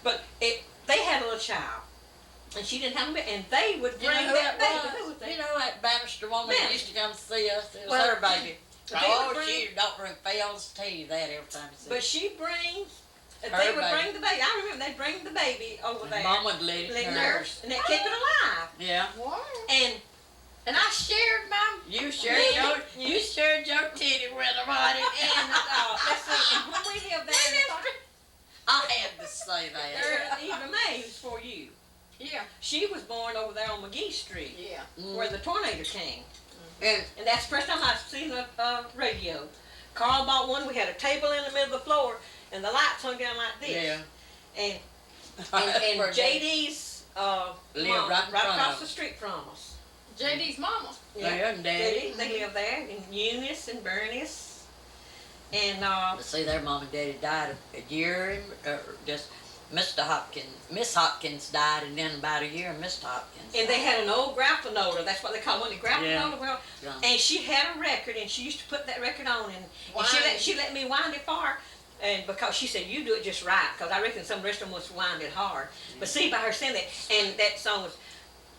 But they had a little child, and she didn't have a baby, and they would bring that baby. You know that Bannister woman that used to come see us? It was Well, her baby. Oh, she don't drink fails to tell you that every time you see But she brings. They her would baby. bring the baby. I remember they'd bring the baby over there. Mom would let it nurse. And they kept it alive. Yeah. Wow. And I shared my. You shared your titty with her, honey. And let's see. And when we lived there, in the I had to say that. Eva May was for you. Yeah. She was born over there on McGee Street, Yeah. where the tornado came. And And that's the first time I've seen the radio. Carl bought one. We had a table in the middle of the floor, and the lights hung down like this. yeah. And Where JD's Lived mom, right in front across of the street from us. JD's mama. Yeah, and Daddy. They live there, and Eunice and Bernice. And But see, their mom and daddy died a year, just Miss Hopkins died, and then about a year, Miss Hopkins. they had an old graphenola. That's what they call it, the graphenola. Well, Yeah. and she had a record, and she used to put that record on, and she let me wind it for her. And because she said, you do it just right, because I reckon some rest of them must wind it hard. But see, by her saying that, and that song was,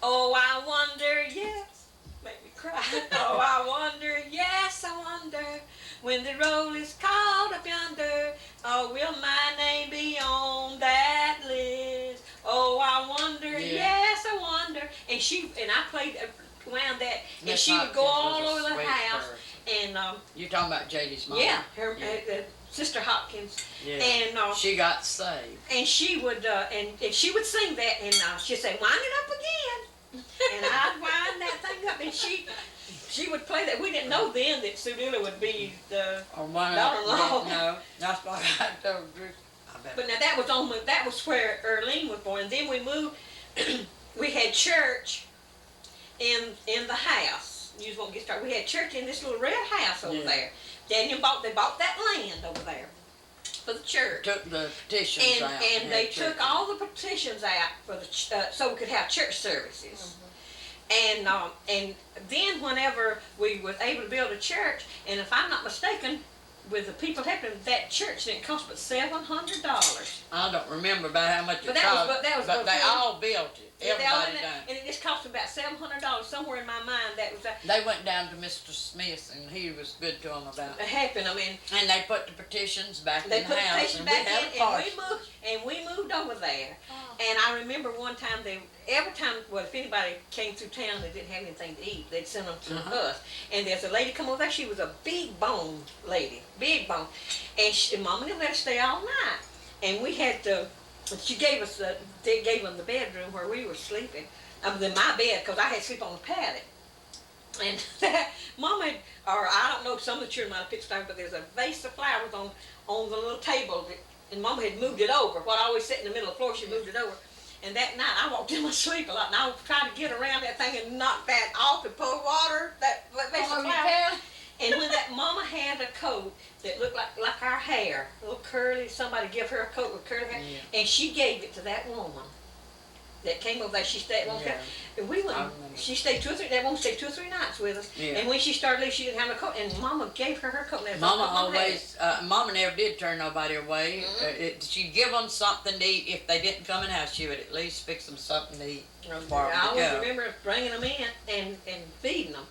oh, I wonder, yes, make me cry. Oh, I wonder, yes, I wonder, when the roll is called up yonder, oh, will my name be on that list? Oh, I wonder, yes, I wonder. And I played around that, and Miss she would go all Hopkins was a over the sweet house. person. And You're talking about JD's mom? yeah, her Yeah. Sister Hopkins. Yeah. And she got saved. and she would and she would sing that, and she'd say, wind it up again, and I'd wind that thing up, and she would play that. We didn't know then that Sue Dela would be the daughter-in-law. No, that's what I told her. But now that was where Earlene was born. And then we moved. We had church in the house. You just won't get started. We had church in this little red house over there. Daniel they bought that land over there for the church. Took the petitions out. And they took all the petitions out for the so we could have church services. And then whenever we was able to build a church, and if I'm not mistaken, with the people helping, that church didn't cost but $700. I don't remember about how much it But cost, that was but they all built it. Everybody done. And it just cost about $700. Somewhere in my mind that was They went down to Mr. Smith, and he was good to them about it. happened. I mean, And they put the petitions back they in put the the house, station and we back had a in, party. and we moved over there. And I remember one time every time, well, if anybody came through town that didn't have anything to eat, they'd send them to us. And there's a lady come over there. She was a big bone lady, big bone, and Mama didn't let us stay all night. And we had to. She gave us they gave them the bedroom where we were sleeping. Then my bed, because I had to sleep on the paddock. And Mama, or I don't know, some of the children might have picked flowers, but there's a vase of flowers on the little table, and Mama had moved it over. What I always sit in the middle of the floor, she moved it over. And that night, I walked in my sleep a lot, and I was trying to get around that thing and knock that off and pour water, that vase of flowers. And when that Mama had a coat that looked like our hair, a little curly, somebody give her a coat with curly hair, and she gave it to that woman that came over there. She stayed, and we went. She stayed 2 or 3. That woman stayed 2 or 3 nights with us. Yeah. And when she started leaving, she didn't have a coat, and Mama gave her her coat. And Mama always, Mama never did turn nobody away. She'd give them something to eat. If they didn't come in the house, she would at least fix them something to eat. I always remember bringing them in and feeding them.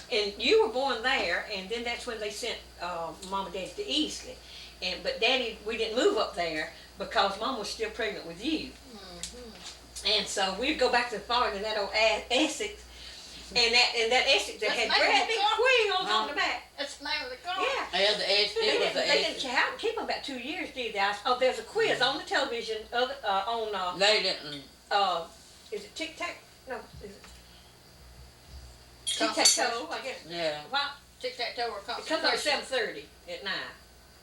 And you were born there, and then that's when they sent Mom and Daddy to Easley. But Daddy, we didn't move up there because Mom was still pregnant with you. And so we'd go back to the farm in that old Essex, and that Essex that had great big wheels on the back. That's the name of the car. Yeah. Yeah, the Essex. It was the They Essex. didn't keep them about 2 years, did they? Oh, there's a quiz on the television on. They didn't. Is it Tic Tac? No, is it Tic Tac Toe? I guess. Yeah. Well, Tic Tac Toe or it comes on at 7:30 at night.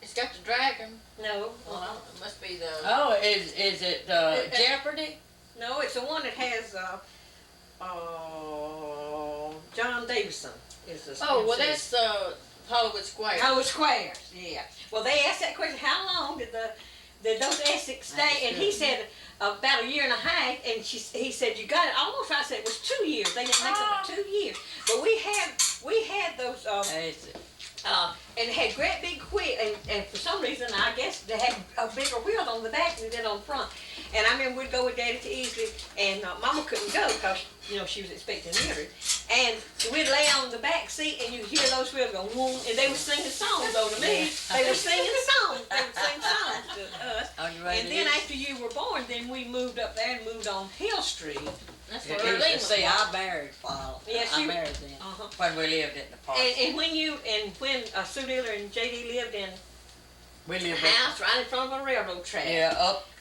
It's got the dragon. No. Well, it must be the. Oh, is it Jeopardy? No, it's the one that has John Davison is the. Oh, well, that's Hollywood Square. Hollywood Squares, yeah. Well, they asked that question, how long did those Essex stay? And he said about 1.5 years, and he said, you got it almost right. I said it was 2 years. They didn't make it but 2 years. But we had those And it had great big wheel, and for some reason, I guess they had a bigger wheel on the back than they did on the front. And I remember we'd go with Daddy to Easley, and Mama couldn't go because, she was expecting Mildred. And we'd lay on the back seat, and you'd hear those wheels go, whoom, and they were singing songs, though, to me. They were singing songs. They would sing songs to us. And then after you were born, then we moved up there and moved on Hill Street. That's Yeah, where Erlene was see, born. I married Paul. Yes, I you- married them Uh-huh. when we lived in the park. And when Sue Diller and J.D. lived in We a lived house right in front of a railroad track.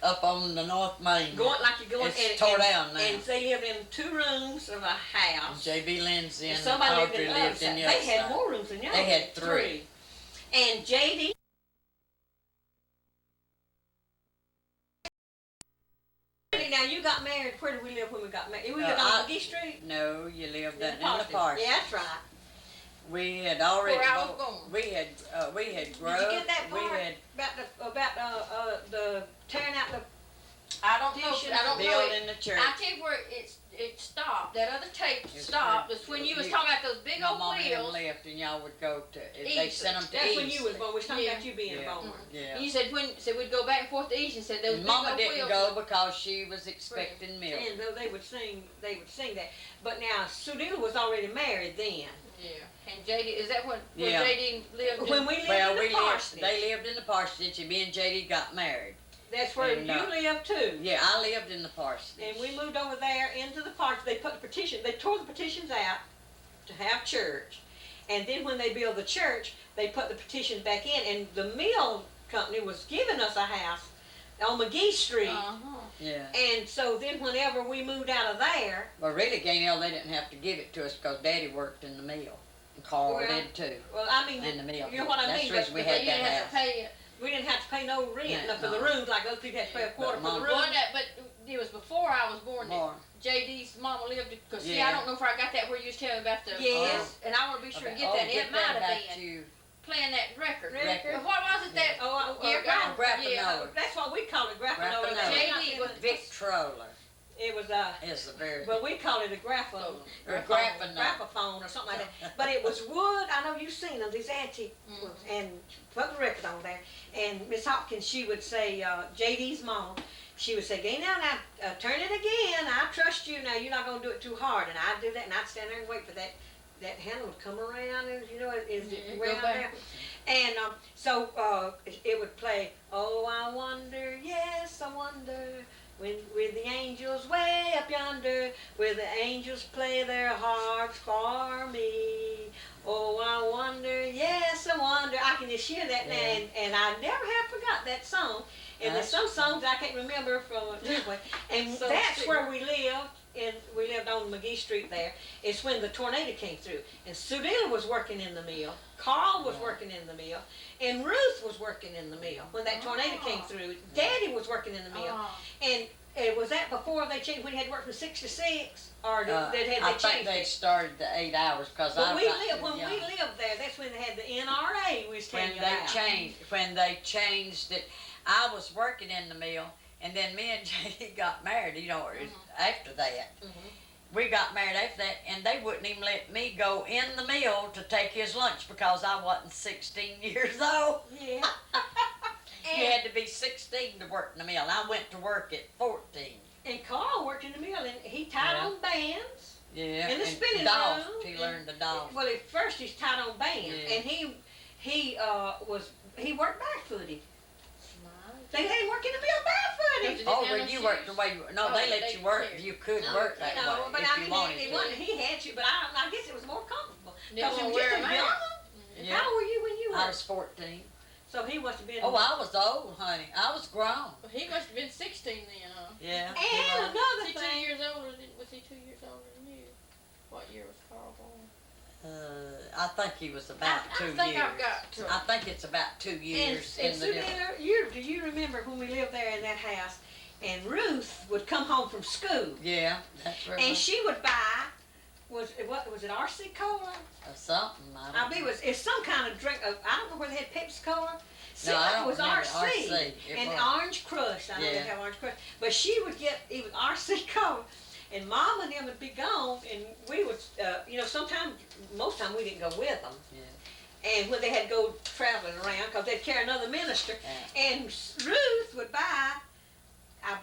up on the North Main. Going like you're going, It's tore down now. and they lived in 2 rooms of a house. J.B. Lindsay and Somebody lived Audrey in the other lived in side. the other They had side. more rooms than y'all. They had 3. And J.D. Now you got married. Where did we live when we got married? We lived on McGee Street. No, you lived in the Parsonage. park. Yeah, that's right. We had already. Where I was born. We had grown. Did you get that We part had about the tearing out the? I don't know. Petition I don't know. building the church. I tell you where it stopped. That other tape It's stopped. where- Was when you was you- talking about those big My old mom and them wheels. left, and y'all would go to. They Easley. sent them to That's when you was Easley. born. We was talking Yeah. about you being Yeah. born. And Yeah. you said we'd go back and forth to each and said those And big Mama old didn't wheels. go because she was expecting milk. And though they would sing that. But now Sue Diller was already married then. Yeah. And JD, is that when Yeah. JD lived? When we lived Well, in we the lived. parsonage. They lived in the parsonage, and me and JD got married. That's where and, you lived too. Yeah, I lived in the parsonage. And we moved over there into the park. They put the petition. They tore the petitions out to have church, and then when they built the church, they put the petitions back in. And the mill company was giving us a house on McGee Street. Yeah. And so then whenever we moved out of there, But really, Gaynell, they didn't have to give it to us because Daddy worked in the mill. And Carl Well, did too. well, I mean, In the mill. you know what I That's mean. the reason we But had But you that didn't have house. to pay it. we didn't have to pay no rent Yeah, for the no. rooms like other people had to pay a quarter But for the Mom- Well, room. but it was before I was born. More. JD's mama lived because see, Yeah. I don't know if I got that where you was telling me about the Yes. and I want to be sure to Okay. get that. It might have back been to playing that record. Record. But what was it that? Yeah, Grappanola. That's what we call it, graphanola. Graphanola. JD was Victrola It was is the very. but we call it a graphone. Or graphanola. Graphophone or something like that. But it was wood. I know you've seen them, these antique ones. And put the record on there. And Miss Hopkins, she would say, JD's mom, she would say, Gaynell, now turn it again. I trust you. Now you're not going to do it too hard. And I'd do that, and I'd stand there and wait for that handle would come around, and is it Go around there? backwards. And so it would play, oh, I wonder, yes, I wonder, when with the angels way up yonder, where the angels play their harps for me. Oh, I wonder, yes, I wonder. I can just hear that now, and I never have forgot that song. And there's some songs I can't remember from anyway. And So that's sweet. where we lived. And we lived on McGee Street there. It's when the tornado came through. And Sue Diller was working in the mill. Carl was working in the mill. And Ruth was working in the mill when that tornado came through. Daddy was working in the mill. And was that before they changed, when you had to work from 6 to 6? Or did I they think changed they it? started the 8 hours because When I we lived there, that's when they had the NRA we was telling when you they about. changed it. I was working in the mill, and then me and JD got married. After that. We got married after that, and they wouldn't even let me go in the mill to take his lunch because I wasn't 16 years old. Yeah. You had to be 16 to work in the mill. I went to work at 14. And Carl worked in the mill, and he tied on bands. Yeah. In the and spinning dolph. room. He learned the dolph. Well, at first he's tied on bands, Yeah. and he worked barefooted. They let him work in the mill barefooted. Did Oh, they when have you no worked the shoes? way you, no, Oh, they let they you work. did. You could No, work that way But if I you mean, wanted it to. wasn't. He had you, but I guess it was more comfortable Didn't because he wanna was just wear as 'em out. young. Yeah. How old were you when you I were? was 14. So he must have been. Oh, I was old, honey. I was grown. Well, he must have been 16 then, huh? Yeah. And Was another he 2 thing. years older? Was he 2 years older than you? What year was Carl born? I think he was about I 2 years. think I've got to. I think it's about 2 years And in the Sue difference. Diller, do you remember when we lived there in that house, and Ruth would come home from school, Yeah, that's right. and she would buy, was it RC Cola? Or something. I believe it's some kind of drink. I don't know where they had Pepsi Cola. No, I don't It was remember RC. RC. It And was. Orange Crush. I know they Yeah. have Orange Crush. But she would get even RC Cola. And Mom and them would be gone, and we would, sometimes, most time we didn't go with them. Yeah. and when they had to go traveling around, because they'd carry another minister, and Ruth would buy,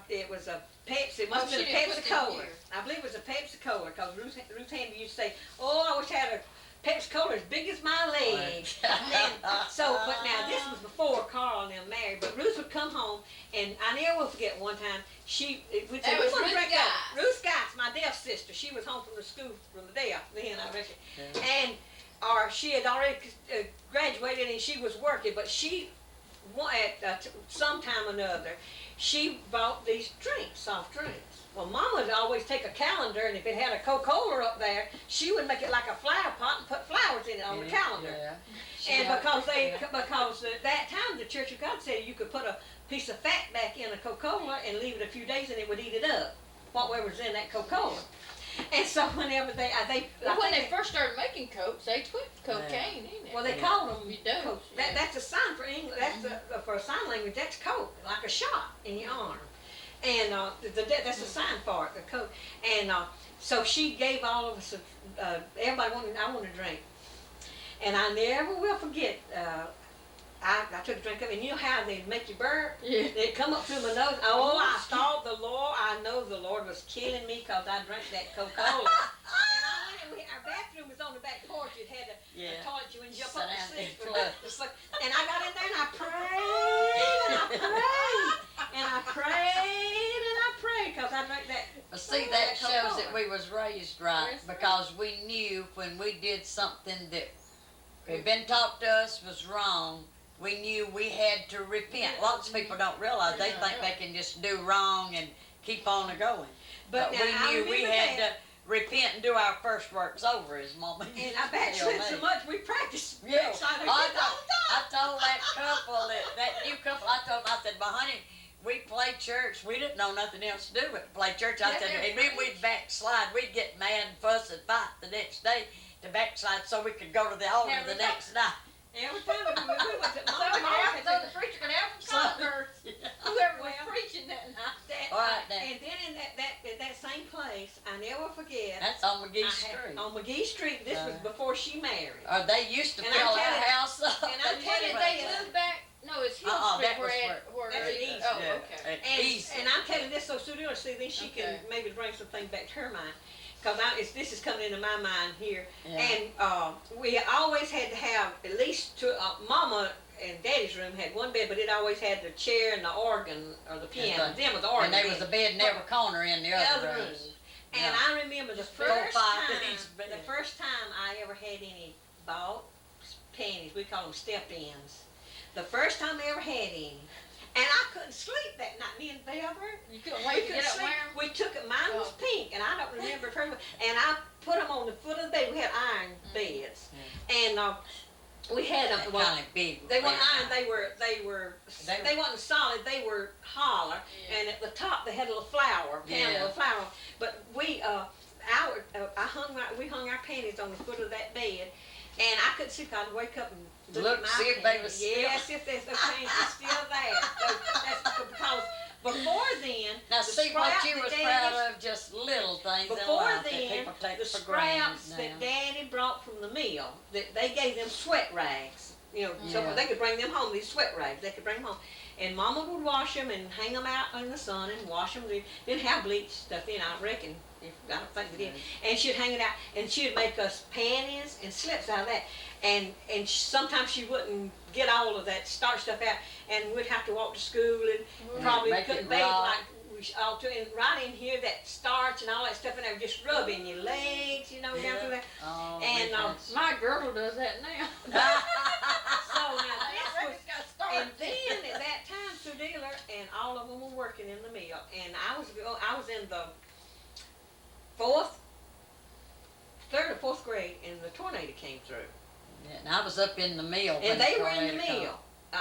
it was a Pepsi, it must have been a Pepsi Cola. I believe it was a Pepsi Cola, because Ruth Hanvey used to say, oh, I wish I had a Pepsi Cola as big as my leg. But now this was before Carl and them married, but Ruth would come home, and I never will forget one time, we'd say, That was Ruth Geis. Ruth Geis, my deaf sister, she was home from the school from the deaf then, I reckon. And, or she had already graduated and she was working, but she, at some time or another, she bought these drinks, soft drinks. Well, Mama would always take a calendar, and if it had a Coca-Cola up there, she would make it like a flower pot and put flowers in it on the calendar. And because at that time the Church of God said you could put a piece of fat back in a Coca-Cola and leave it a few days and it would eat it up, whatever was in that Coca-Cola. And so whenever when they first started making Cokes, they put cocaine in it. Well, they called them Coke. That's a sign for English. That's for sign language. That's Coke, like a shot in your arm. And that's a sign for it, the Coke. And so she gave all of us, everybody I wanted a drink. And I never will forget, I took a drink of it, and you know how they make you burp? Yeah. They'd come up through my nose. Oh, I thought I know the Lord was killing me because I drank that Coca-Cola. And our bathroom was on the back porch. It had a toilet you wouldn't jump up and sleep. And I got in there and I prayed, and I prayed, and I prayed, and I prayed because I drank that. See, that shows that we was raised right, because we knew when we did something that had been taught to us was wrong, we knew we had to repent. Lots of people don't realize, they think they can just do wrong and keep on going. But we knew we had to repent and do our first works over, as Mama used And I to backslid tell so me. much we practiced. Yeah, backsliding I told that couple, that new couple, I said, well, honey, we played church. We didn't know nothing else to do but play church. I said, and then we'd backslide. We'd get mad and fuss and fight the next day to backslide so we could go to the altar the next night. Every time we went to So the preacher could have some converts. Whoever was preaching that night. And then in that same place, I never forget. That's on McGee Street. On McGee Street, this was before she married. They used to And fill I'm our telling- house up. and I'm telling Did they move back? No, it's Hill Street that was where That's east. Oh, okay. And I'm telling this so Sue Dela, see, then she can maybe bring some things back to her mind. Because this is coming into my mind here. Yeah. And we always had to have at least Mama and Daddy's room had one bed, but it always had the chair and the organ or the piano. Them was the organ. And there was a bed in every corner in the other room. And I remember the first time I ever had any bought panties, we call them step-ins. The first time I ever had any. And I couldn't sleep that night, me and Mildred. You couldn't wait to get up there? We took it, mine was pink, and I don't remember if hers was, and I put them on the foot of the bed. We had iron beds. And we had them, Kind of big. they weren't iron, they wasn't solid, they were hollow. And at the top, they had a little flower, panel of flower. But we hung our panties on the foot of that bed. And I couldn't see because I'd wake up and look at my see if they was still. Yes, if those panties were still there. That's because before then, Now the see what scraps you was that proud Daddy- of, just little things in Before life that then, people take the for granted scraps now. that Daddy brought from the mill, that they gave them sweat rags. You know, so they could bring them home. These sweat rags, they could bring them home. And Mama would wash them and hang them out in the sun and wash them. They didn't have bleach stuff in, I reckon. I don't think they did. And she'd hang it out, and she'd make us panties and slips out of that. And sometimes she wouldn't get all of that starch stuff out, and we'd have to walk to school and probably make couldn't it bathe raw. like we ought to. And right in here, that starch and all that stuff, and they would just rub in your legs, you know, down through that. Oh, And My girdle does that now. so now this was. And then at that time, Sue Dela and all of them were working in the mill, and I was in the third or fourth grade, and the tornado came through, Yeah, and I was up in the mill. when and they were in tornado the come. mill.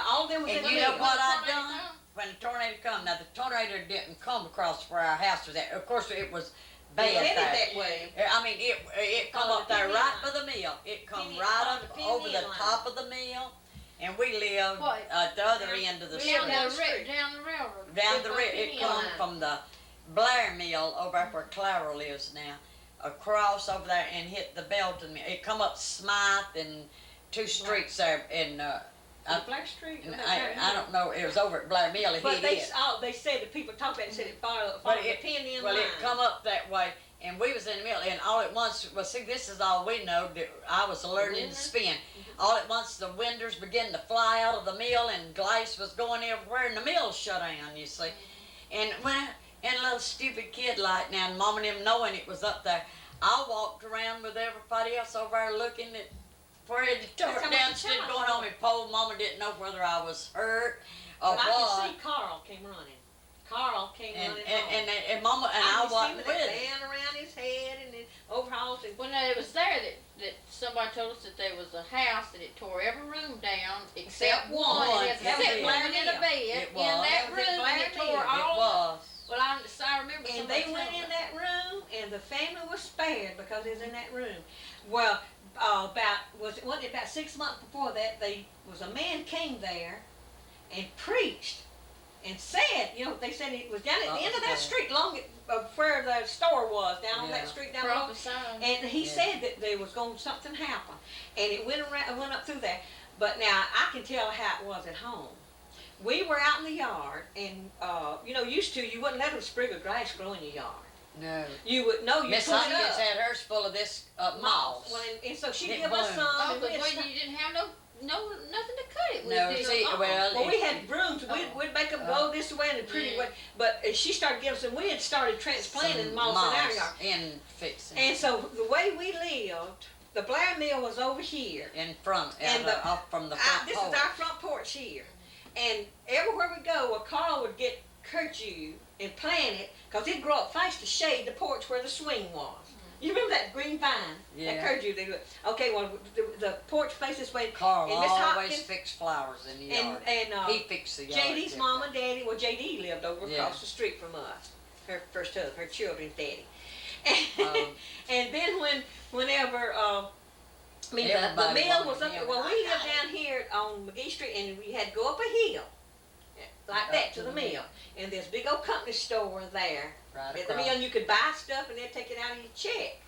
All of them was in And the you mill. know what I tornado done? come? When the tornado come, now the tornado didn't come across where our house was at. Of course, it was They bad headed there. that way. I mean, it come On up the there pin right line. by the mill. It come Pin- right on up the over pin the line. top of the mill, and we lived What? at the other end of the We street. lived down the street. Down the railroad. Down the Before river. It Penny come Line. from the Blair Mill over up where Clara lives now, across over there and hit the Belton Mill. It come up Smythe and two streets there in, Black Street? and I don't know, it was over at Blair Mill, But they it. they said that people talked about it, said it followed Well, the pin in Well, line. it come up that way, and we was in the middle, and all at once, well, see, this is all we know, that I was learning to spin. All at once, the windows began to fly out of the mill, and glass was going everywhere, and the mill shut down, you see. And and a little stupid kid like now, and Mom and them knowing it was up there, I walked around with everybody else over there looking at where it tore That's how it down, much stood time. going on my pole. Mama didn't know whether I was hurt or But I what. could see Carl came running. Carl came And, running and, home. and Mama and I could see wasn't with with that him. band around his head and then overalls and Well, no, it was there that somebody told us that there was a house that it tore every room down except one. one. It had That a was sick it. woman in a bed It in was. that That was at room, and it Blair tore Mill. It all. was. Well, I remember and somebody they went telling in us. that room, and the family was spared because it was in that room. Well, wasn't it about 6 months before that? Was a man came there, and preached, and said, they said it was down at the end of that street, where the store was, down on that street down below. Prophesied. And he said that there was going something happen, and it went up through there. But now I can tell how it was at home. We were out in the yard, and used to you wouldn't let a sprig of grass grow in your yard. No. You would no, you Miss put it Hopkins up. had hers full of this moss. Well, and so she'd It give us bloomed. some. Oh, and but we'd when start- you didn't have nothing to cut it with. No, did you? see, well, we had brooms. Oh. We'd make them go this way and a pretty Yeah. way. But she started giving us, and we had started transplanting some moss in our yard. and fixing And so the way we lived, the Blair Mill was over here. in front, And off from the front This porch. is our front porch here. And everywhere we go, Carl would get kudzu and plant it, because it'd grow up fast to shade the porch where the swing was. You remember that green vine? Yeah. That kudzu they do. Okay, well, the porch faces this way. Carl and Miss always Hopkins fixed flowers in the yard. and He fixed the yard. JD's mom and daddy, JD lived over Yeah. across the street from us. Her first husband, her children's daddy. Oh. And then whenever, the Everybody mill was wanted up, him. well, we lived down here on McGee Street, and we had to go up a hill, like that, to the mill. And there's a big old company store there. Right At the across. mill, you could buy stuff, and they'd take it out of your check,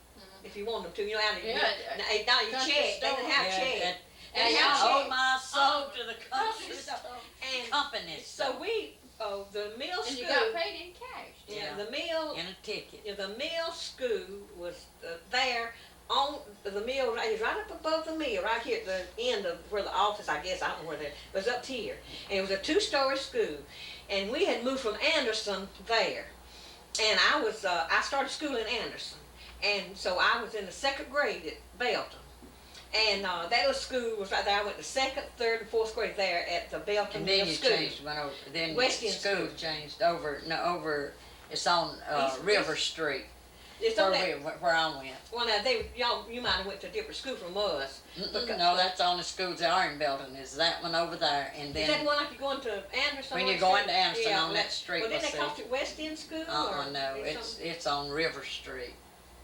if you wanted them to, out of your, Yeah, out of your country check, they store. didn't have Yeah, check. that- They And didn't have y'all- Oh check. my soul to the country And company so store. the mill And school. you got paid in cash. Yeah, the mill. In a ticket. Yeah, the mill school was there on the mill. It was right up above the mill, right here at the end of where the office, I guess, I don't know where it was, up here. And it was a 2-story school, and we had moved from Anderson there. And I started school in Anderson, and so I was in the 2nd grade at Belton. And that little school was right there. I went to 2nd, 3rd, and 4th grade there at the Belton And Mill then you School. went over, then West End school School. changed over, it's on East- River Street, It's where on that, where I went. well, now you might have went to a different school from us. No, that's on the schools that are in Belton, is that one over there, and Is that then, one like you go into Anderson? when on you go Street? into Anderson Yeah, on that street, Well, didn't let's they see. call it West End School? or No, something? it's on River Street.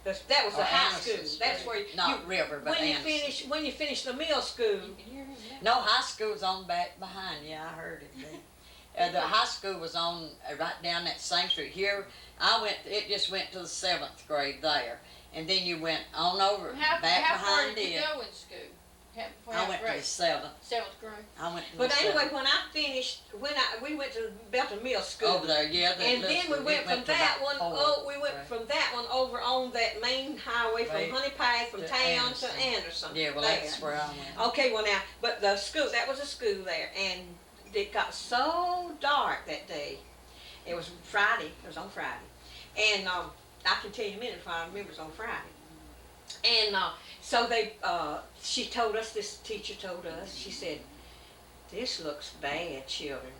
That was the or high Anderson school. That's Street. where Not River, but when Anderson. you finish the middle school. You can hear him now. No, high school's on back behind, yeah, I heard it then. The high school was on, right down that same street. Here, it just went to the 7th grade there. And then you went on over, How back far behind did you it. go in school? I went to the 7th. 7th grade. I went to the But anyway, 7th. when I finished, we went to Belton Middle School. Over there, yeah. And then we went from that one. We went right. from that one over on that main highway from Right. Honey Path from To town Anderson. to Anderson. Yeah, well, there. that's where I went. Okay, well now, but the school, that was a school there, and it got so dark that day. It was Friday, it was on Friday. And I can tell you in a minute if I remember it was on Friday. And so she told us, this teacher told us, she said, "This looks bad, children."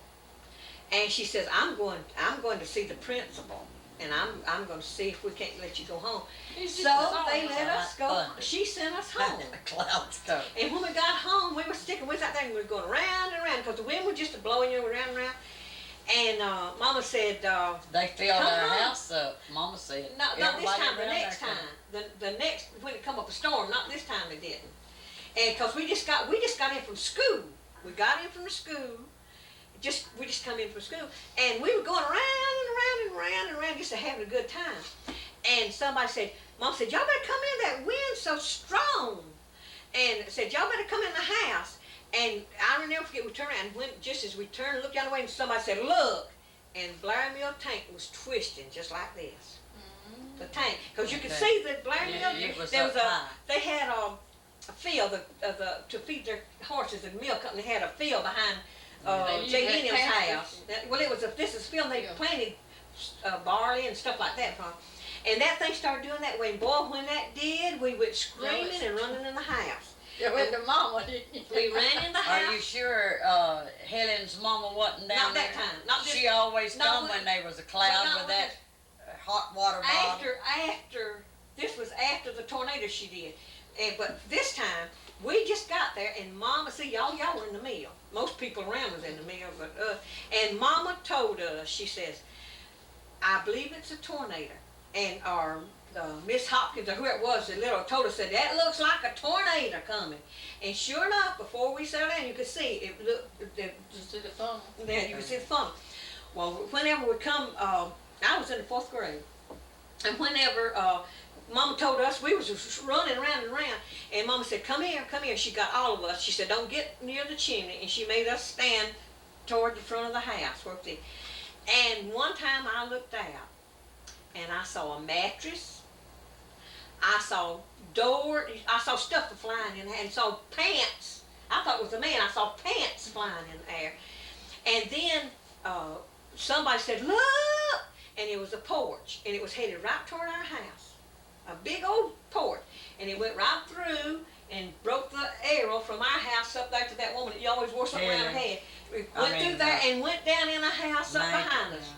And she says, I'm going to see the principal, and I'm going to see if we can't let you go home. So they let us go. Fun. She sent us home. Clouds go. And when we got home, we was out there and we were going around and around because the wind was just blowing you around and around. And Mama said, They filled Come our on. house up, Mama said. not this Everybody time, the around next there time. The next, when it come up a storm, not this time they didn't. And because we just got in from school. We got in from the school. We just come in from school. And we were going around and around and around and around just having a good time. And somebody said, Mom said, y'all better come in, that wind's so strong. and said, y'all better come in the house. And I'll never forget, we turned around and went, just as we turned, looked down the way, and somebody said, look. And Blair Mill tank was twisting just like this. The tank, because you could see the Blair Mill, there was they had a field to feed their horses and milk, and they had a field behind J. Gaynell's house. Well, this is field they planted barley and stuff like that from. And that thing started doing that way. And boy, when that did, we went screaming and running in the house. You went to Mama, didn't you? We ran in the house. Are you sure Helen's mama wasn't down Not there? that time. Not She always come when there was a cloud with that hot water bottle. This was after the tornado she did. But this time, we just got there, and Mama, see, y'all were in the mill. Most people around was in the mill, but and Mama told us, she says, I believe it's a tornado. And our Miss Hopkins, or whoever it was, the little told us, said, that looks like a tornado coming. And sure enough, before we settled down, you could see it. You see the funnel. Yeah, you could see the funnel. Well, whenever we come, I was in the 4th grade, and whenever Mama told us, we was just running around and around, and Mama said, come here, come here. She got all of us. She said, don't get near the chimney, and she made us stand toward the front of the house. And one time I looked out, and I saw a mattress, I saw I saw stuff flying in there, and saw pants. I thought it was a man. I saw pants flying in the air. And then somebody said, look! And it was a porch, and it was headed right toward our house. A big old porch. And it went right through and broke the arrow from our house up there to that woman that you always wore something around her head. We went through there and went down in a house up behind us.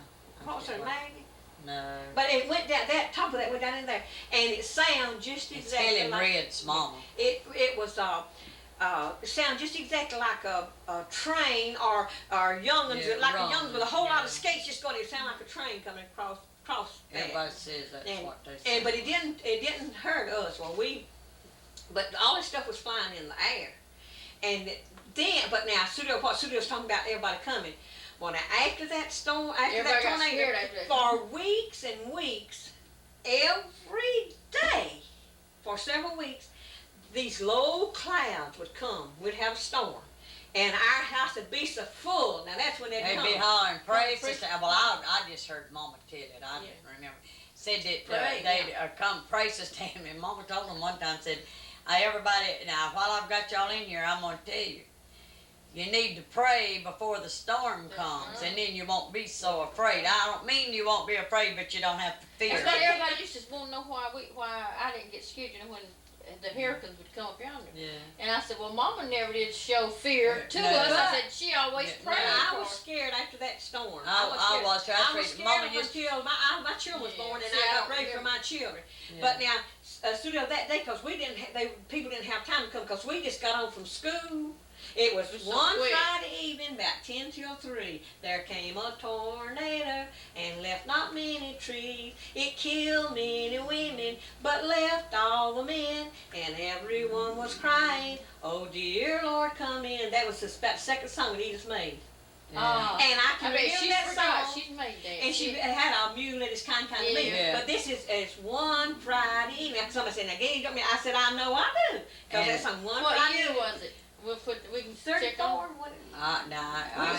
What was her name? No. But it went down, that top of that went down in there, and it sounded just exactly Helen like Red's mama. It was it sounded just exactly like a train or young'uns, like a young'uns with a whole lot of skates just going. It sounded like a train coming across. Everybody says that's what they say. But it didn't hurt us. But all this stuff was flying in the air, and then now what Studio's talking about, everybody coming. Well, now after that storm, after that tornado, for weeks and weeks, every day, for several weeks, these low clouds would come. We'd have a storm, and our house would be so full. Now that's when they'd come. They'd be hollering praises. Well, I just heard Mama tell it. I didn't remember. Said that they'd come praises to him, and Mama told them one time, said, everybody, now while I've got y'all in here, I'm going to tell you, you need to pray before the storm comes, and then you won't be so afraid. I don't mean you won't be afraid, but you don't have to fear. Everybody used to want to know why I didn't get scared, when the hurricanes would come up yonder. Yeah. And I said, well, Mama never did show fear to us. I said, she always prayed. I was scared after that storm. I was scared until my children was born, and I got ready for my children. Yeah. But now, Studio, that day, because people didn't have time to come, because we just got home from school. It was one Friday evening, about 10 till 3. There came a tornado and left not many trees. It killed many women, but left all the men. And everyone was crying, oh dear Lord, come in. That was about the second song that Edith made. Yeah. And I can remember that song. She's made that. And she had a mule that is kind of me. Yeah. But this is one Friday evening. Somebody said, now get it. I said, I know I do. Because that's on one Friday. What year was it? We can 34.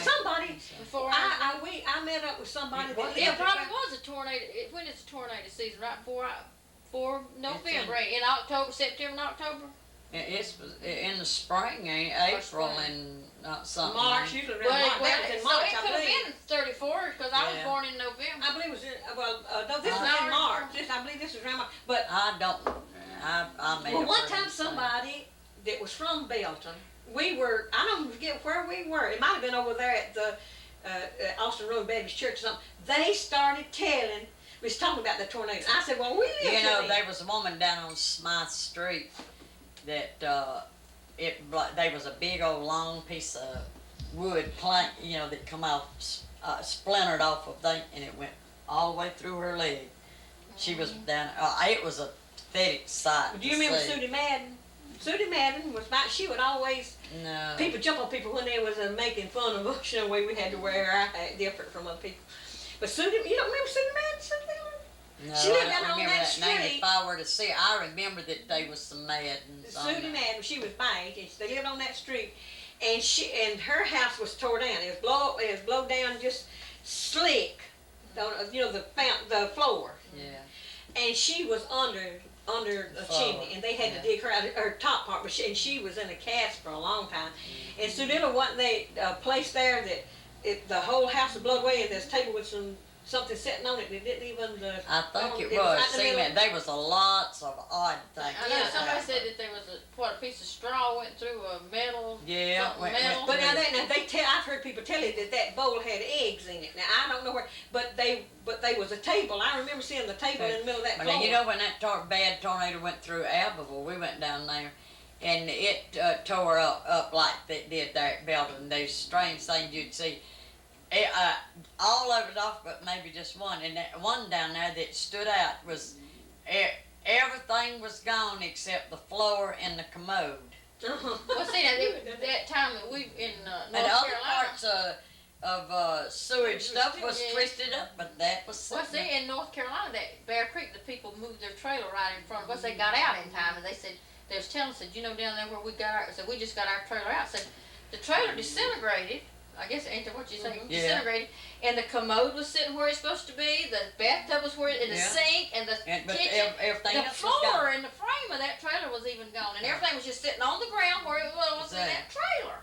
Somebody. Before I met up with somebody. It probably was a tornado. When is the tornado season? Right before November, in October, September, and October. It's in the spring, April, and something. March, usually around March. That was in March, so it could have been 34 because I was born in November. I believe it was no, this was in March. I believe this was around March. But I made well, one time somebody that was from Belton. I don't forget where we were. It might have been over there at the Austin Road Baptist Church or something. They started telling, we was talking about the tornado. I said, well, we live there was a woman down on Smythe Street that there was a big old long piece of wood plank, that come off, splintered off of thing, and it went all the way through her leg. She was down, it was a pathetic sight. Do you remember Sudie Madden? Sudie Madden was she would always, people jump on people when they was making fun of us, we had to wear our hat different from other people. But Sudie, you don't remember Sudie Madden? No, She lived I down don't on remember that that name. street. If I were to see it, I remember that they was some Maddens on Sudie there. Madden, she was my age, and they lived on that street, and her house was tore down. It was blown down just slick, the floor, Yeah. and she was under a Floor, chimney, and they had yeah. to dig her out, her top part, and she was in a cast for a long time. And so there wasn't a place there that the whole house was blown away, and there's a table with something sitting on it that didn't even. I think it was was. right in the See, middle. man, there was lots of odd things. I know that somebody happened. said that there was a piece of straw went through a metal. Yeah, something metal. But now I've heard people tell you that bowl had eggs in it. Now I don't know where, but they was a table. I remember seeing the table in the middle of that But floor. now, you know, when that bad tornado went through Abbeville, we went down there, and it tore up like it did there at Belton. Those strange things you'd see. It, all of it off, but maybe just one. And that one down there that stood out was everything was gone except the floor and the commode. Well, see, that time that we in North And other Carolina. parts of sewage stuff was Yeah. twisted up, but that was Well, something. see, in North Carolina, that Bear Creek, the people moved their trailer right in front of us. They got out in time, and they said, they was telling us, said, down there where we got our, said, we just got our trailer out. Said, the trailer disintegrated. I guess ain't that what you say? Yeah. Disintegrated, and the commode was sitting where it's supposed to be. The bathtub was where, and the Yeah. sink, and the But kitchen. everything The else was floor gone. and the frame of that trailer was even gone, and everything was just sitting on the ground where it was in that trailer.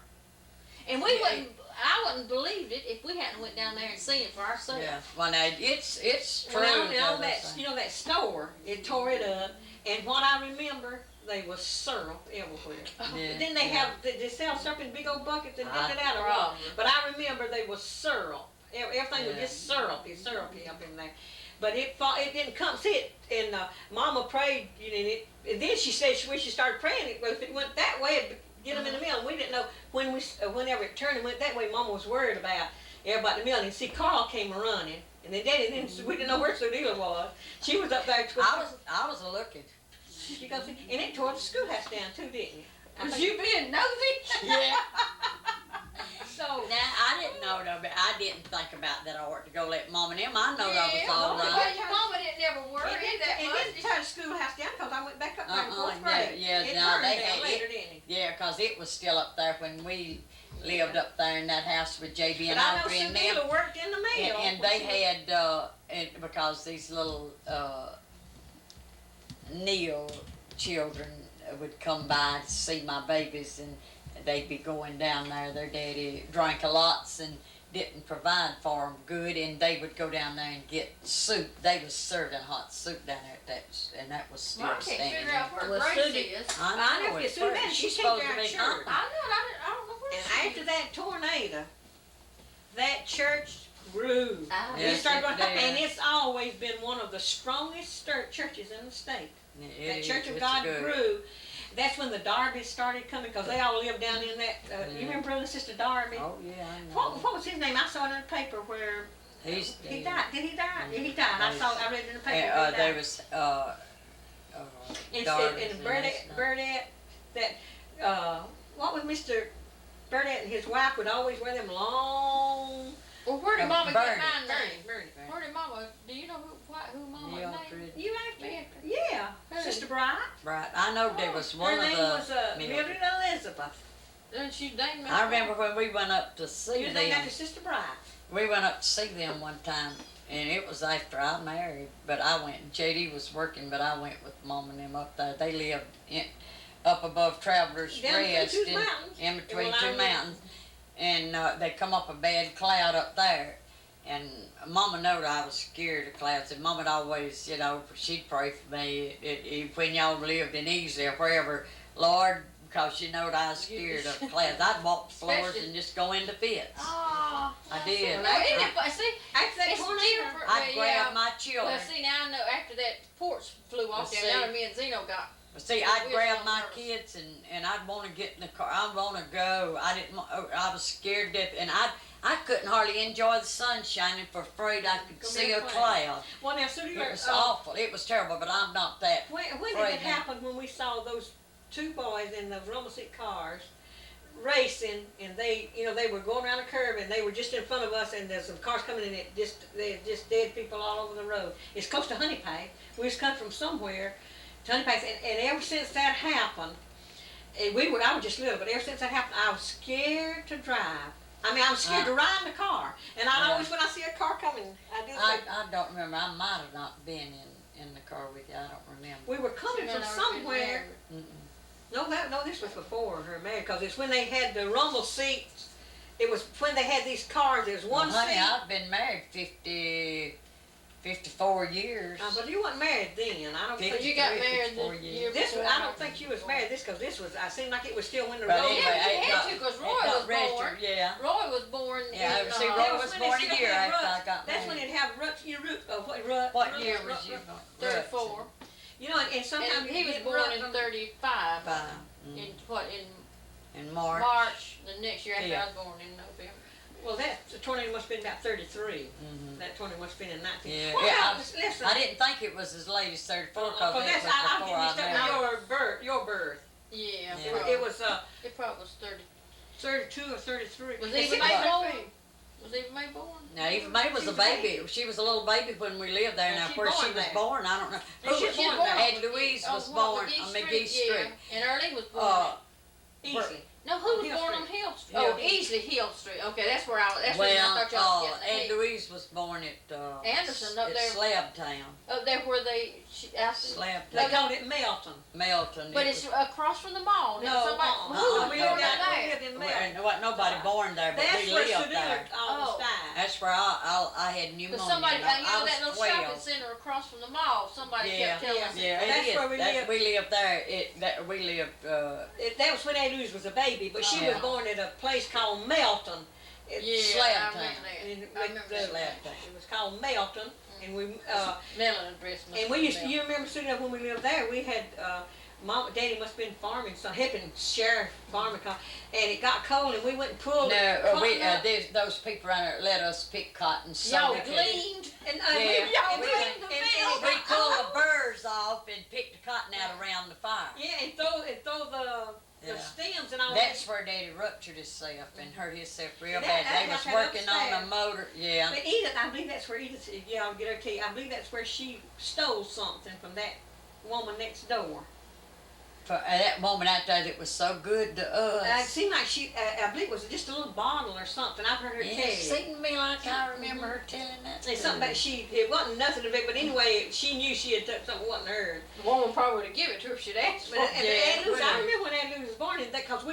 And we I wouldn't believed it if we hadn't went down there and seen it for ourselves. Yeah, well, now, it's true. Well, though, that store, it tore it up, and what I remember, they was syrup everywhere. Yeah, Then they yeah. they sell syrup in big old buckets and I- dip it out of Probably. But I remember they was syrup. Everything was Yeah. just syrupy up in there. But it didn't come. See it, and Mama prayed, and then she said when she started praying, well, if it went that way, it'd get them in the mill. And we didn't know whenever it turned and went that way. Mama was worried about everybody in the mill. And see, Carl came running, and then Daddy, we didn't know where Sudila was. She was up there. I was looking. She goes, and it tore the schoolhouse down too, didn't it? Was you being nosy? Yeah. So Now, I didn't know though, but I didn't think about that. I ought to go let Mom and them. I know that was all Well, right. your mama didn't ever worry that it much. didn't tear the schoolhouse down because I went back up there in fourth yeah, grade. yeah, It no, burned they down had later, it. didn't it? Yeah, 'cause it was still up there when we lived up there in that house with JB But and I know Audrey and them. Sudila worked in the mill. And they had, because these little Neil children would come by to see my babies, and they'd be going down there. Their daddy drank a lots and didn't provide for them good, and they would go down there and get soup. They was serving hot soup down there at that, and that was still Well, I can't standing. figure out where Well, Grace Sudie- is. I know, know, it's Sue pretty- Madden, she she's came supposed down to be church. home. I don't know where And she after that tornado, that church grew. Ah. It Yes, started it going, did. and it's always been one of the strongest churches in the state. It That is, Church of it's God good. grew. That's when the Darbys started coming, because they all lived down in that. You remember Brother and Sister Darby? Oh yeah, I know. What was his name? I saw it in the paper where He's he dead. died. Did he die? Yeah, he died. I read it in the paper. And, where he there died. was And, Darby's and and Burdette, what was Mr. Burdette and his wife would always wear them long. Well, where did Mama Bernie. get my name? Bernie. Where did Mama? Do you know who Mama's name? Mildred. You asked me. Mildred. Yeah, Who? Sister Bright. Right, I know there was one Her of name the. was Mildred. Mildred Elizabeth. Then she named me. I remember when we went up to see She was named them. after Sister Bright. We went up to see them one time, and it was after I married. But I went. JD was working, but I went with Mom and them up there. They lived up above Travelers Down between Rest, two mountains. in between Well, I two lived- mountains, and they come up a bad cloud up there. And Mama knowed I was scared of clouds, and Mama'd always, she'd pray for me when y'all lived in Easy or wherever, Lord, because she knowed I was scared of clouds. I'd walk the floors Especially- and just go into fits. Oh, I did. No, isn't it fun? See, After that it's tornado. different. I'd grab yeah. my children. Well, see, now I know after that porch flew off Well, there, now see. me and Zeno got. See, I'd We grab was my nervous. kids and I'd want to get in the car. I'd want to go. I was scared to death, and I couldn't hardly enjoy the sun shining for afraid I could Gonna see be a a cloud. cloud. Well, now, Sudie, It was awful. It was terrible, but I'm not that. when did Right it now. happen when we saw those two boys in those Roma seat cars racing, and they, they were going around a curve, and they were just in front of us, and there's some cars coming in, they had just dead people all over the road. It's close to Honey Pack. We just come from somewhere to Honey Pack, and ever since that happened, I was just little, but ever since that happened, I was scared to drive. I mean, I was scared to ride in the car, and I always, when I see a car coming, I do. I don't remember. I might have not been in the car with you. I don't remember. We were coming from somewhere. No, this was before her marriage, because it's when they had the rumble seats. It was when they had these cars. There's one honey, seat. I've been married 54 years. But you weren't married then. I don't think you got married the year this. before. I don't think you was married this, because this was. I seemed like it was still when the But road. anyway, Yeah, you had to, because Roy was born. Yeah. Roy was born. Yeah, in, see, Roy That was when born they a still year had after I ruts. got That's when married. it have ruts. What year was you born? 34. And sometimes And he was get born ruts in from- 35. Mm. In March. March, the next year after Yeah. I was born in November. Well, the tornado must have been about 33. Mhm. That tornado must have been in 19. Yeah, Well, yeah, listen. I didn't think it was as late as 34 because Well, it was I'll before give I you stuff married. with your birth. Yeah, Yeah. It was it probably was 30. 32 or 33. Was And Eva see, May my- born? Was Eva May born? Now, Eva May was She a was a baby. She was a little baby when we lived there. Yeah, Now, she where she born was there. born, I don't know. And Who she was was born born there? there. And Louise was On born McGee on McGee Street. Street. Yeah. And Ernie was born. Easily. No, who was Hill born Street. on Hill Street? Yeah. Oh, Easley Hill Street. Okay, that's where that's where I Well, thought y'all was and getting Louise was born at Anderson up at there. Slab Town. Up there where Slab They Town. called it Melton. Melton. but It it's was- across from the mall. No, Somebody, no, who we was born lived up there? in Well, Melton. and there wasn't nobody born there, but That's we where lived there. Sedilla almost Oh. died. That's where I had pneumonia. Because somebody, and I that little was shopping 12. center across from the mall, somebody Yeah, kept telling us. yeah, That's it is. where we lived. We lived there. We lived. That was when Louise was a baby, but she Yeah. was born at a place called Melton. Yeah, Slab I Town. remember that. And I remember that. Slab Town. It was called Melton, and we Mailing address. must and we be used to. You remember sitting up when we lived there? We had Mom, Daddy must have been farming, so helping share farming, and it got cold, and we went and pulled. No, cotton up. those people around there let us pick cotton. Y'all we could- gleaned. And Yeah, and we and We it got pulled cold. the burrs off and picked the cotton out around the fire. Yeah, and throw the Yeah. stems and all That's where Daddy ruptured himself and hurt himself real And bad. that They got was that working on a upstairs. motor. Yeah. But Edith, I believe that's where Edith. Yeah, I'll get her key. I believe that's where she stole something from that woman next door. For that woman out there that was so good to It us. seemed like I believe it was just a little bottle or something. I've heard her tell It you. seemed to me like I remember her telling that. It's something about it wasn't nothing of it, but anyway, she knew she had took something wasn't hers. The woman probably would have given it to her if she'd asked for But it. Aunt Louise, I remember when Aunt Louise was born, because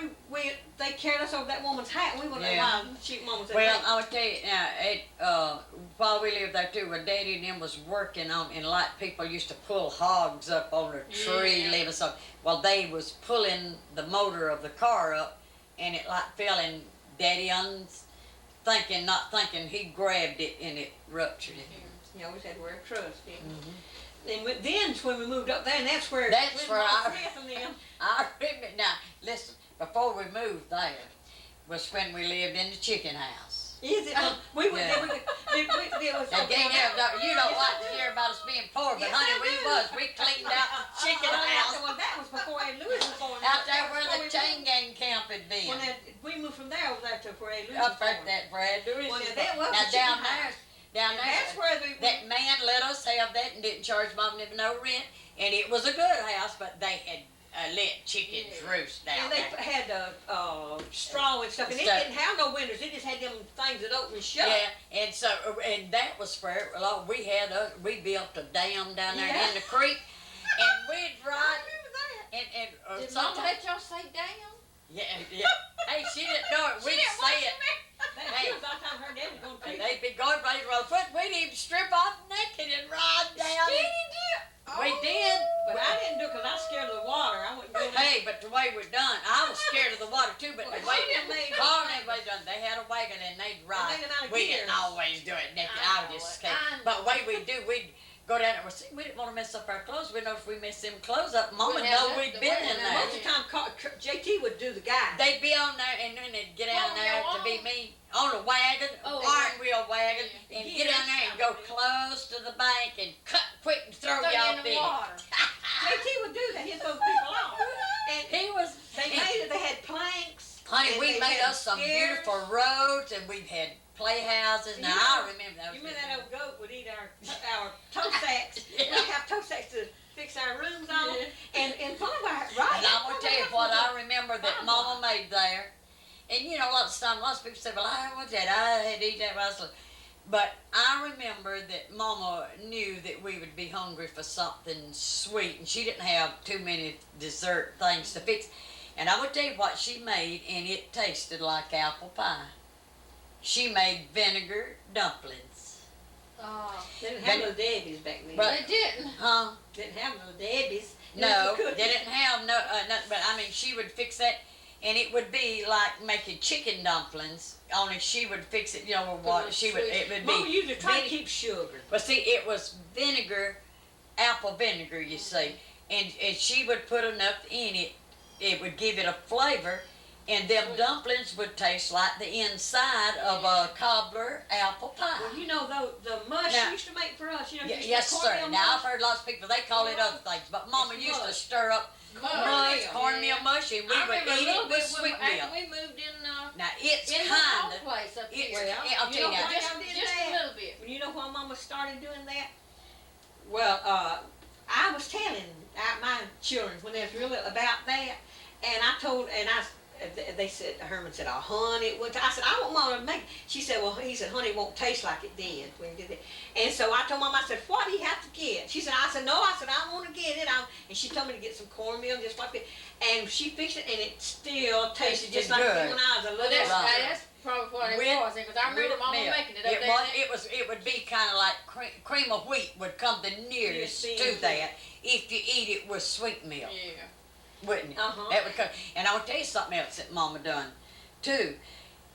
they carried us over that woman's hat, and we went Yeah. around cheap mama's. Well, I'll tell you now. While we lived there too, where Daddy and them was working on, and like people used to pull hogs up on a tree, Yeah. leaving something. Well, they was pulling the motor of the car up, and it like fell in Daddy not thinking, he grabbed it and it ruptured it. You always had to wear a trust. And then when we moved up there, and that's where That's where I- Smith and them. I remember now. Listen, before we moved there, was when we lived in the chicken house. Is it? We went Yeah. there. There was Now, Gaynell, you don't like to hear about us being poor, but Yes, honey, I we do. was. We cleaned out the chicken house Well, that was before Aunt Louise was born. out there That was where before the we chain moved. gang camp had been. When we moved from there over there to where Aunt Louise was Up at born. that Brad Lewis. Well, was now, that was born. the Now chicken down house. there, down And there, that's where that man let us have that and didn't charge Mom no rent, and it was a good house, but they had let chickens roost down And they there. had straw and stuff, and it Stuff. didn't have no windows. It just had them things that open and shut. Yeah, and so that was where we had we built a dam down there Yeah. in the creek, and we'd I ride remember that. and Did Mama sometimes let y'all say damn? yeah. Hey, she didn't know it. She We'd didn't want say it. That was all the time her dad was going to And preach. they'd be going by the foot. We'd even strip off naked and ride down. We did. But I didn't do it because I was scared of the water. I wouldn't go in. Hey, but the way we're done, I was scared of the water too. But the Well, way she didn't make Carl it. and everybody done, they had a wagon and they'd They ride. made them out of We didn't gears. always do it naked. I I was know just it. scared. I know But way we do, we'd go down there. Well, see, we didn't want to mess up our clothes. We know if we messed them clothes up, Mama We'd know have we'd the been wagon in and there. Most of the time, JT would do the guy. They'd be on there and then they'd get Oh, out there yeah, to be oh. me on a wagon, Oh, iron wheel wagon, yeah. and get down there and go close to the bank and cut quick and throw Throw you y'all in the in. water. JT would do that. He'd throw people off. And He was. they made it. They had planks. honey, And we they made had us some stairs. beautiful roads, and we've had playhouses. Now, I remember that. You remember that old goat would eat our toe sacks? Yeah. We'd have toe sacks to fix our rooms on. Yeah. And some of our, right. And I'm going to tell you what I remember that Mama. Mama made there. And you know, a lot of people say, well, I want that, I had to eat that. But I remember that Mama knew that we would be hungry for something sweet, and she didn't have too many dessert things to fix. And I'm going to tell you what she made, and it tasted like apple pie. She made vinegar dumplings. They didn't have little Debbie's back then. But- They didn't. Huh? Didn't have little Debbie's. No, Cookies. they didn't have nothing, but I mean, she would fix that, and it would be like making chicken dumplings, only she would fix it, you know, with what she would, it would Mama be. used to try to vine- keep sugar. But see, it was vinegar, apple vinegar, you see, and she would put enough in it, it would give it a flavor, and them dumplings would taste like the inside of a cobbler apple pie. Well, you know, the mush Now- she used to make for us, you know, Yeah, she yes, used to sir. cornmeal Now, I've mush. heard lots of people, they call it other things, but Mama It's used to mush. stir up mush, cornmeal mush, and we I would remember a eat little it bit with when, sweet milk. after we moved in, Now, it's in the kind home of, place up it's, here. I'll You tell know you now, why Just, y'all did just that? a little bit. You know why Mama started doing that? Well, I was telling my children when they was real little about that, and I told, they said, Herman said, oh, honey, it wouldn't. I said, I want Mama to make it. She said, well, he said, honey, it won't taste like it did when you did it. And so I told Mama, I said, what do you have to get? She said, I said, no, I said, I want to get it. And she told me to get some cornmeal, just like it. And she fixed it, and it still tasted just like it good. did when I was a Well, little that's, Right. that's probably what it With- was, because I remember with Mama milk. making it up It there. was, it would be kind of like cream of wheat would come the nearest Yes, to yes. that if you eat it with sweet milk, Yeah. wouldn't it? Uh-huh. That would come. And I'll tell you something else that Mama done too.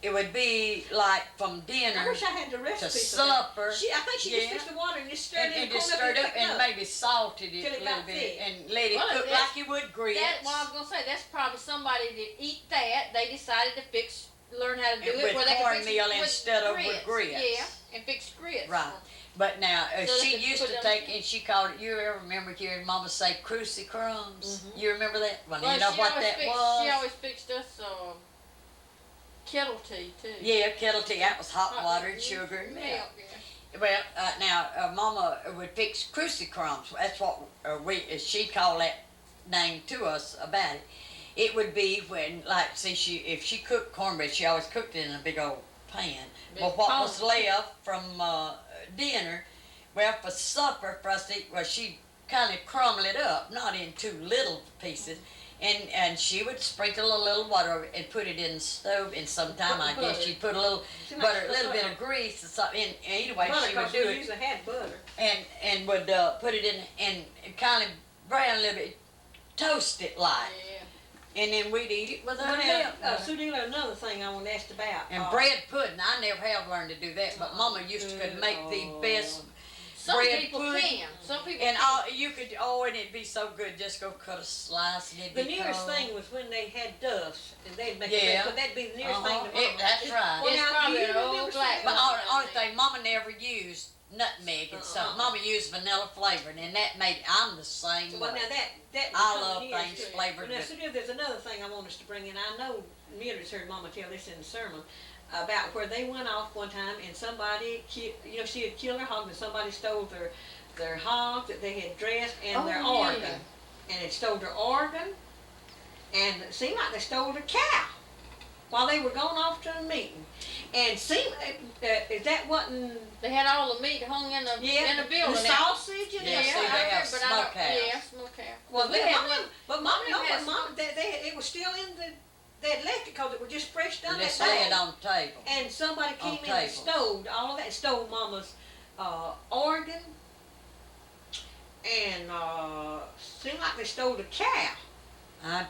It would be like from I dinner wish I had the recipe to for that. supper. I think she Yeah. just fixed the water and just stirred it and in just cornmeal stirred up and and maybe salted it Till it a little got bit thick. and let it Well, cook that's- like you would grits. That, well, I was gonna say, that's probably somebody that eat that, they decided to learn how to do And it with where they could fix it cornmeal instead of with grits. Yeah, and fix grits. Right. But now, So they she could used put to them- take, and she called it, you ever remember hearing Mama say crucy crumbs? Mhm. You remember that? Well, Well, you know she what always that fixed, was? She always fixed us, kettle tea too. Yeah, kettle tea, that was hot Hot water milk, and sugar and milk. yeah. Well, now, Mama would fix crucy crumbs, that's what she called that name to us about it. It would be when, like, see, if she cooked cornbread, she always cooked it in a big old pan. Big But what was pan. left from dinner, well, for supper, for us to eat, well, she'd kind of crumble it up, not in too little pieces, and she would sprinkle a little water over it and put it in the stove, and sometime I guess Butter. she'd put a little See, my butter, a little bit butter. of grease or something, and anyway, Butter, she would 'cause do we it, usually had butter. and would put it in, and kind of brown a little bit, toast it like, Yeah. and then we'd eat it with Well, our now, milk. Sue Dela, another thing I want to ask about. And bread pudding, I never have learned to do that, but Mama used to could make the best Some bread people pudding. can, some people And can. all you could, and it'd be so good. Just go cut a slice and it'd The be nearest cold. thing was when they had duffs, and they'd make Yeah. it, but that'd be the nearest Uh-huh. thing to Mama. That's right. Well, It's now, probably do you an old remember black some- But one. only thing, Mama never used nutmeg and stuff. Uh-uh. Mama used vanilla flavoring, and that made I'm the same Well, way. now that I was love something nearest things to it. flavored Now, with- Sue Dela, there's another thing I want us to bring in. I know Mildred's heard Mama tell this in the sermon about where they went off one time and somebody, she had killed her hog and somebody stole their hog that they had dressed and Oh, their yeah. organ. And it stole their organ, and it seemed like they stole their cow while they were going off to a meeting. And is that wasn't, They had all the meat hung in the building. the sausage and Yeah, Yeah, see, everything. they I have remember, but I don't, smokehouse. yeah, smokehouse. Well, we they had Mama, one, but Mama, Mama no, had but Mama, it was still in they had left it because it was just fresh done And that just lay it day. on the table. And somebody came in and tables. stole all of that, stole Mama's organ, and seemed like they stole the cow. That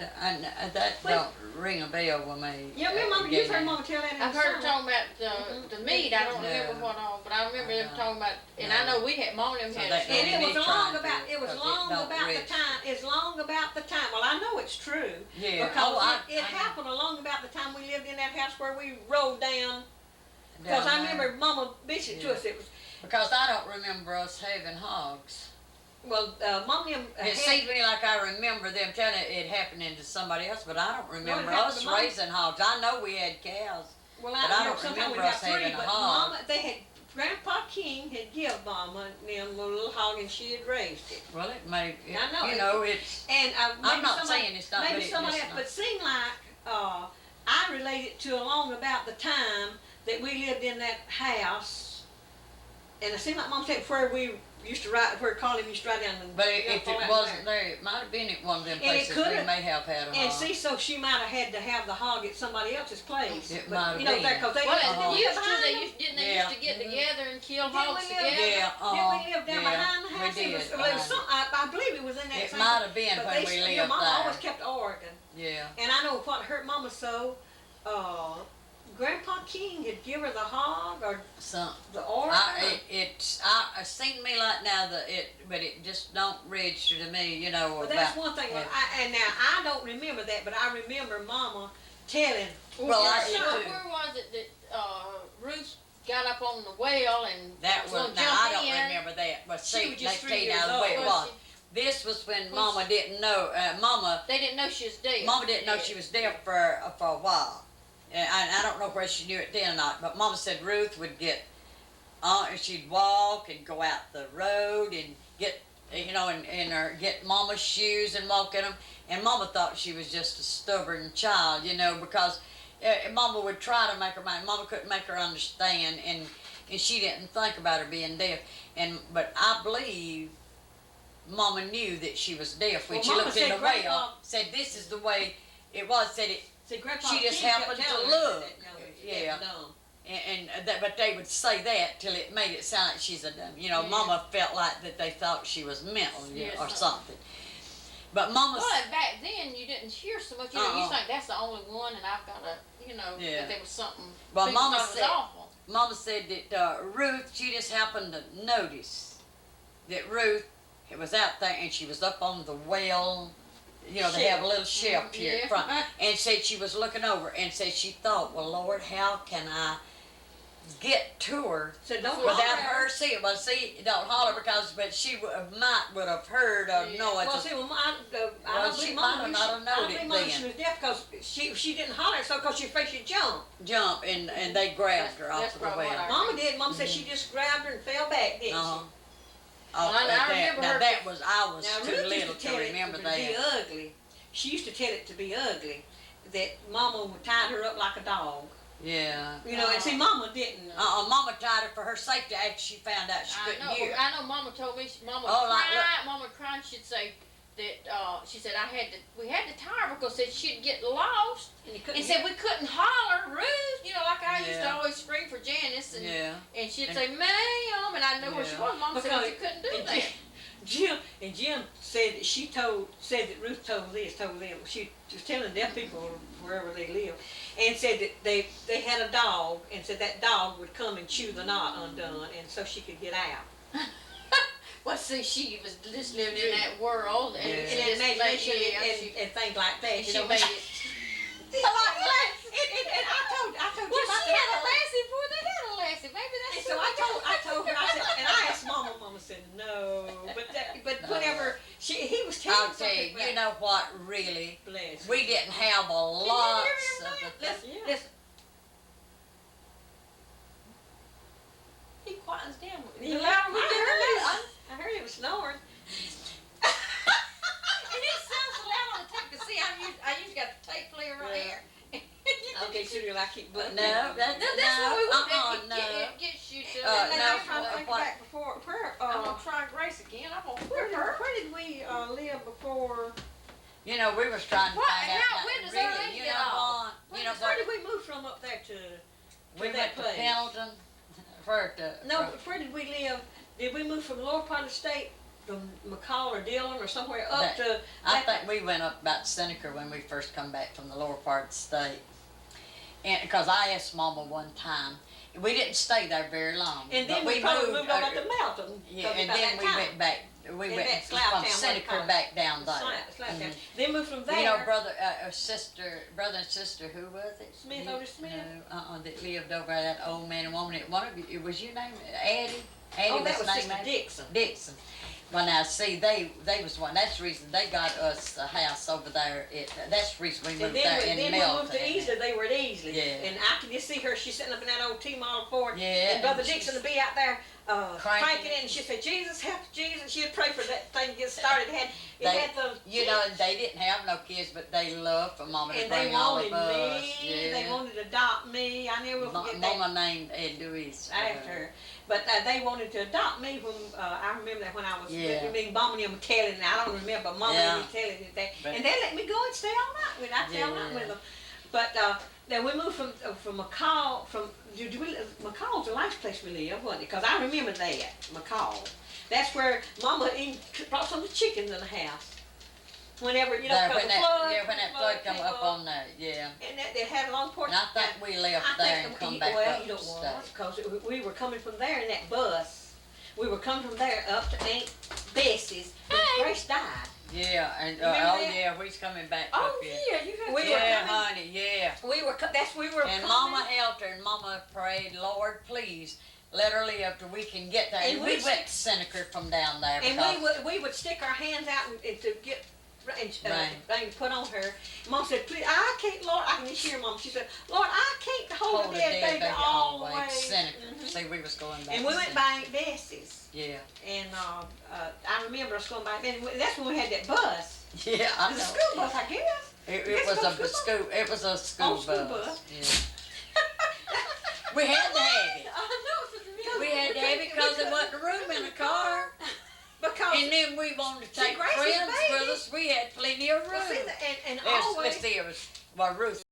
Wait. don't ring a bell with me. Yeah, remember Mama, you've heard Gaynell. Mama tell that in I've the heard her sermon. talking about the meat, I don't remember No. what all, but I remember them No. talking about, and No. I know we had, Mom and them So had. that- a- And You it need was trying long to, about, it was 'cause it long don't about the reach. time, it's long about the time, well, I know it's true. Yeah. Because Oh, it I know. happened along about the time we lived in that house where we rolled down, because Down I there. remember Mama mentioned to Yeah. us, it was, Because I don't remember us having hogs. Well, Mom and them It seems to me like I remember them telling it happening to somebody else, but I don't remember happened us to Mom. raising hogs. I know we had cows. well, but I don't sometimes remember we got us 3, having a but hog. Mama, they had, Grandpa King had give Mama and them a little hog and she had raised it. Well, it may, it, I know, you know, it's, And I'm maybe not somebody, saying it's not, but maybe it somebody just else, not. but seemed like I related to along about the time that we lived in that house, and it seemed like Mom said where we used to ride, where Colin used to ride down. But if it wasn't there, it might have been at one of them And it places we coulda- may have had a And hog. see, so she might have had to have the hog at somebody else's place. It But, might have you know, been. that, cause they Well, didn't and live used to, behind they them. used, didn't they Yeah. used to get Mhm. together and kill Didn't we hogs live- together? Yeah, Didn't we live down yeah, behind the we house? did, It was some, I believe it was in that It same. might have been but when they, we your lived Mama always there. kept Oregon. Yeah. And I know what hurt Mama so, Grandpa King had give her the hog or Some, the Oregon. it seemed to me like now that but it just don't register to me, you know, But about. that's one thing, and now I don't remember that, but I remember Mama telling. Well, I So did too. where was it that Ruth got up on the well and That gonna was, now jump I don't in? remember that, but She see, was they just tell 3 you years now the way it old. was. This was when Mama didn't know, They didn't know she was dead. Mama didn't know she was deaf for a while. And I don't know whether she knew it then or not, but Mama said Ruth would get, she'd walk and go out the road and get, you know, get Mama's shoes and walk in them. And Mama thought she was just a stubborn child, you know, because Mama would try to make her mind. Mama couldn't make her understand, and she didn't think about her being deaf. But I believe Mama knew that she was deaf when Well, she Mama looked in said the well. Grandpa- Said this is the way it was. Said it. See, Grandpa She just King kept happened to telling her look. that, no, she Yeah. wasn't dumb. But they would say that till it made it sound like she's a dumb. You know, Yeah. Mama felt like that they thought she was mental Yes, or something. But Mama, Well, and back then you didn't hear so much. You know, you think that's the only one, and I've got to, you know, Yeah. that there was something. Well, people Mama thought it was said- awful. Mama said that Ruth, she just happened to notice that Ruth was out there and she was up on the well. You know, they have a little shelf here Yeah. in front. And said she was looking over and said she thought, well, Lord, how can I get to her So don't without holler at her seeing? Well, see, don't holler but she would have heard or Yeah. know it. Well, see, I Well, don't she believe might Mama have knew not have I known don't it believe Mama then. she was deaf because she didn't holler so because she afraid she'd jump. Jump and they grabbed her That's off of the probably what well. I- Mama did. Mama said she just grabbed her and fell back, didn't Uh-huh. she? Oh, Well, I that, remember now her- that was, I was Now too Ruth little used to to tell remember it to be that. ugly. She used to tell it to be ugly. That Mama would tie her up like a dog. Yeah. You know, and see, Mama didn't. Mama tied her for her safety after she found out she couldn't hear. I know. Mama told me. Mama Oh, would like, cry. look. Mama would cry. And she'd say that. She said we had to tie her because said she'd get lost. And you couldn't And said hear. we couldn't holler, Ruth. You know, like I used to Yeah. always scream for Janice, and Yeah. and she'd And- say, "Ma'am," and I knew where she Yeah. was. Mama said Because- you couldn't do and that. Jim said that said that Ruth told them she was telling deaf people wherever they live, and said that they had a dog, and said that dog would come and chew the knot undone, and so she could get out. Well, see, she was just living in that world, and, Yeah. and And just made, imagination yeah, she, and things like that. and You she know, made but it. and I told Well, Jim, I she said, had a lassie before they had a lassie. Maybe that's. and so I told her, I said, and I asked Mama. Mama said no, but No. whenever he was telling I'll tell something you, about, you know what, really, bless. we didn't have a lot of the Listen, Yeah. listen. He quiets down. The louder we get, the louder. I heard him snoring. And it sounds so loud on the tape. Cause see, I usually got the tape player right Yeah. here. Okay, Judy, I keep butting. No, that's That's what we want. no. It gets you to. Uh, And no, I'm trying to think what- back before. Where I'm gonna try Grace again. I'm gonna where quit did, her. where did we live before? You know, we was trying to What? find out. Now, that when does really, our lady you get know off? what? You know Where did what? we move from up there to? We that went to place? Pendleton. Where to? No, but where did we live? Did we move from the lower part of the state, from McCall or Dillon or somewhere up That- to? I back- think we went up about Seneca when we first come back from the lower part of the state. And because I asked Mama one time, we didn't stay there very long. And then but we probably moved over to Mountain. Yeah, and then we went back. We In went that from Slough town, what Seneca they call it. back down there. Slap down. Mhm. Then moved from there. You know, brother and sister, who was it? Smith, You- Otis Smith? No, that lived over there, that old man and woman. One of you, was your name Addie? Addie Oh, that was the name Sister Addie? Dixon. Dixon. Well, now, see, they was one, that's the reason they got us a house over there, that's the reason we And moved then, there we, in then we moved to Milton. Easley, they were at Easley. Yeah. And I can just see her, she's sitting up in that old T-model Ford. Yeah, And Brother and Dixon she's would be out there cranking cranking it, and she'd say, Jesus, help Jesus. She'd pray for that thing to get started. It They- had the You know, and they didn't have no kids, but they loved for Mama to and they bring all wanted of us. me. Yeah. They wanted to adopt me. I never will forget that. Mama named Ed Louise After her. But they wanted to adopt me when, I remember that when I was, Yeah. I mean, Mama and them telling, I don't remember, but Mama Yeah. and them telling me that. But- And they let me go and stay all night with I stay all night Yeah. with them. But then we moved from McCall, McCall's the last place we lived, wasn't it? Because I remember that, McCall. That's where Mama even brought some of the chickens in the house. Whenever, you know, There, because when the that, flood. yeah, when that flood come came up on there, yeah. And they had a long porch. And I think we left I there think and come back well, up you to don't stay. want because we were coming from there in that bus. We were coming from there up to Aunt Bessie's when Grace died. Yeah, and Remember oh that? yeah, we's coming back Oh, up here. yeah, you had We were Yeah, coming- honey, yeah. We were And coming. Mama helped her, and Mama prayed, Lord, please let her live till we can get there. And And we we went to Seneca from down there. And because we would stick our hands out and to get Right. thing put on her. Mom said, "Please, I can't, Lord." I can just hear Mom. She said, "Lord, I can't hold the dead baby all the way." to Seneca. Mhm. See, we was going back. And we to went Seneca. by Aunt Bessie's, Yeah. and I remember us going by. And that's when we had that bus, Yeah, I the know. school bus, I guess. It Guess was it a was school school. It was a school Oh, school bus. bus. Yeah. We had to have it. I know, it's a We had to have it because there wasn't room in the car. Because And then we wanted to See, take Gracie's friends baby. with us. We had plenty of room. well, see, and Let's always see, it was, well, Ruth